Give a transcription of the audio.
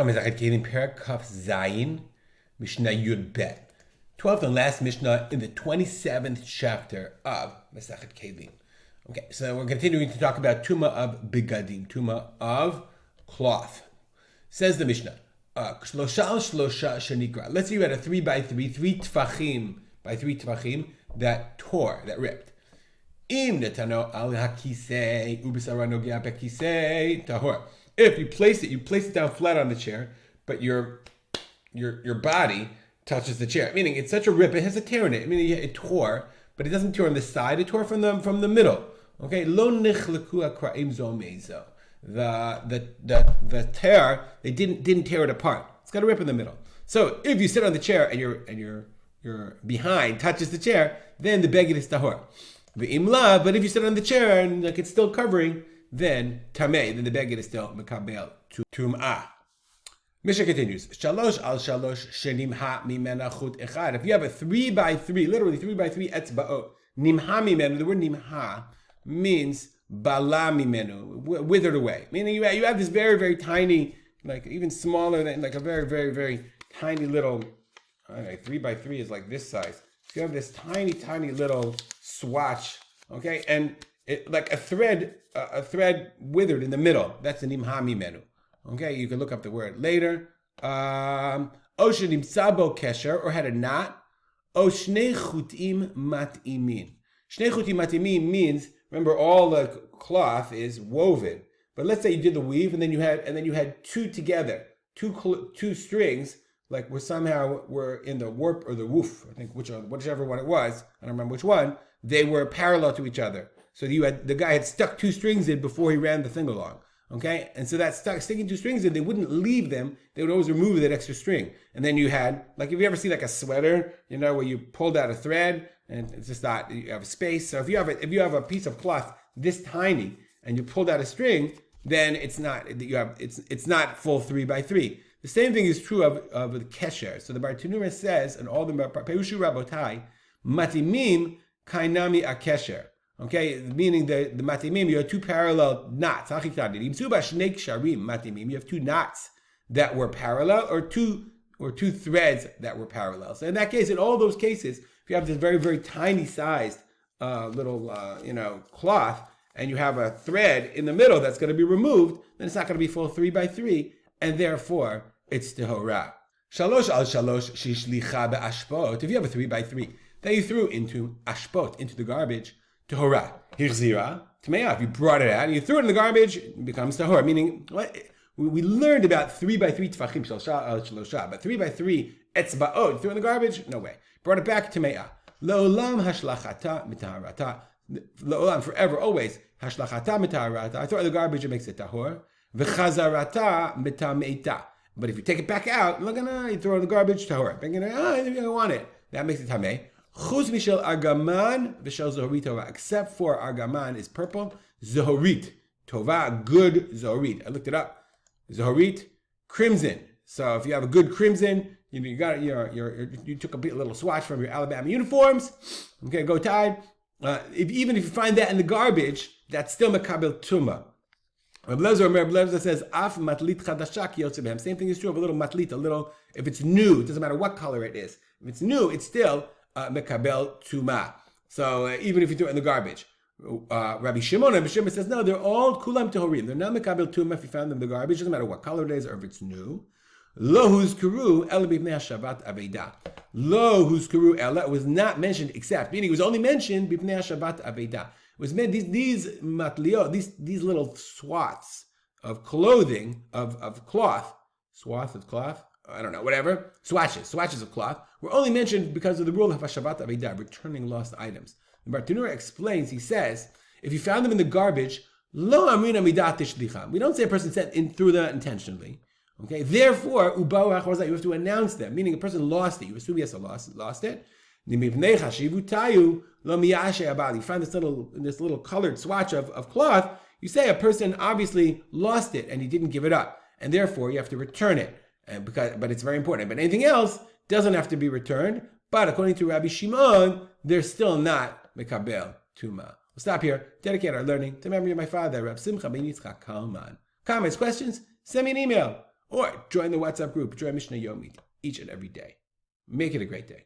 Mesachet Keilim Perek Kaf Zayin Mishnah Yud Bet. 12th and last Mishnah in the 27th chapter of Mesachet Keilim. Okay, so we're continuing to talk about Tuma of Bigadim, Tuma of cloth. Says the Mishnah, Shlosha al Shlosha Shenikra. Let's say you had a 3x3, 3 Tvachim by 3 Tvachim that tore, that ripped. Im netano al hakisei ubisara nogia bekisei tahor. If you place it down flat on the chair, but your body touches the chair. Meaning it's such a rip, it has a tear in it. I mean it tore, but it doesn't tear on the side, it tore from the middle. Okay, lo nichleku akraim zo mezo. The tear, they didn't tear it apart. It's got a rip in the middle. So if you sit on the chair and your behind touches the chair, then the beged is tahor. V'imla, but if you sit on the chair and like it's still covering, then tamei, then the beged is still mekabel to tum'ah. Mishnah continues. Shalosh al shalosh shenimha mimena chut echad. If you have a 3x3, literally 3x3 etzbaot, nimha mimenu. The word nimha means bala mimenu, withered away. Meaning you have this very, very tiny, like even smaller than like a very, very, very tiny little. I don't know, 3x3 is like this size. So you have this tiny, tiny little swatch, okay, and it, like a thread withered in the middle. That's an nimha mimenu. Okay, you can look up the word later. Oshenim sabo kesher, or had a knot. O shnei chutim mat'imin. Shnei chutim mat'imin means, remember, all the cloth is woven. But let's say you did the weave, and then you had two together, two strings. Like were in the warp or the woof, I think whichever one it was, I don't remember which one, they were parallel to each other. So the guy had stuck two strings in before he ran the thing along. Okay? And so that sticking two strings in, they wouldn't leave them, they would always remove that extra string. And then you had, like if you ever see like a sweater, where you pulled out a thread and it's just not, you have space. So if you have a piece of cloth this tiny and you pulled out a string, then it's not full 3x3. The same thing is true of the kesher. So the Bartanura says, and all the Peushu Rabotai, matimim kainami akesher. Okay, meaning the matimim, you have two parallel knots. You have two knots that were parallel, or two threads that were parallel. So in that case, in all those cases, if you have this very, very tiny sized little cloth, and you have a thread in the middle that's going to be removed, then it's not going to be full 3x3, and therefore it's tehorah. Shalosh al shalosh shishlicha be'ashpot. If you have a 3x3 that you threw into ashpot, into the garbage, tehorah. Hirzira, tmeah. If you brought it out and you threw it in the garbage, it becomes tehorah. Meaning, what we learned about 3x3 tfachim shalosha al shalosha, but 3x3 etzbaot, threw it in the garbage, no way. Brought it back, tmeah. Le'olam hashlachata mitaharata. Le'olam, forever, always. Hashlachata mitaharata. I throw it in the garbage, it makes it tahor. V'chazarata mitameita. But if you take it back out, you throw it in the garbage, tahor. I don't want it. That makes it tameh. Chuz mishel argaman v'shel zohorit tova. Except for argaman is purple. Zohorit tova, good zohorit. I looked it up. Zohorit, crimson. So if you have a good crimson, you got you took a little swatch from your Alabama uniforms. Okay, go tied. Even if you find that in the garbage, that's still mekabel tuma. Reb Lezer says, "Af matlit chadasha ki yotze behem." Same thing is true of a little matlit, if it's new, it doesn't matter what color it is. If it's new, it's still mekabel tuma. So even if you throw it in the garbage, Rabbi Shimon says, no, they're all kulam tehorim. They're not mekabel tuma if you found them in the garbage. Doesn't matter what color it is or if it's new. Lo huzkaru ela b'pnei hashavat aveda. Lo huzkaru ela, it was not mentioned except, meaning it was only mentioned b'pnei hashavat aveda. It was meant these matliot, these little swats of clothing, of cloth, swath of cloth, I don't know, whatever, swatches of cloth, were only mentioned because of the rule of hashavat aveda, returning lost items. The Bartanura explains, he says, if you found them in the garbage, lo amrina midat tishlicha. We don't say a person threw them intentionally. Okay, therefore, you have to announce them, meaning a person lost it. You assume yes, lost it. You find this little colored swatch of cloth. You say a person obviously lost it and he didn't give it up, and therefore you have to return it. But it's very important. But anything else doesn't have to be returned. But according to Rabbi Shimon, they're still not mekabel tuma. We'll stop here. Dedicate our learning to memory of my father, Rav Simcha ben Yitzchak Kalman. Comments, questions? Send me an email. or join the WhatsApp group, join Mishnah Yomi each and every day. Make it a great day.